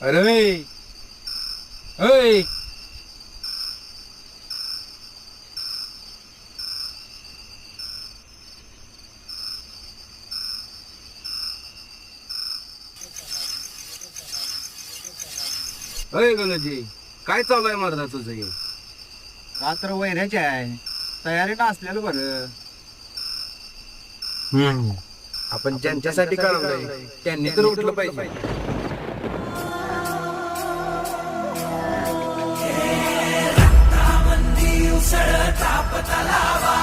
अरे अरे अय अय गणजी, काय चालू आहे मर्दा तुझं हे? रात्र वैऱ्याची आहे, तयारी असलेलं बरं. आपण ज्यांच्यासाठी कळवलंय त्यांनी तर उठलं पाहिजे. उसळता पतलावा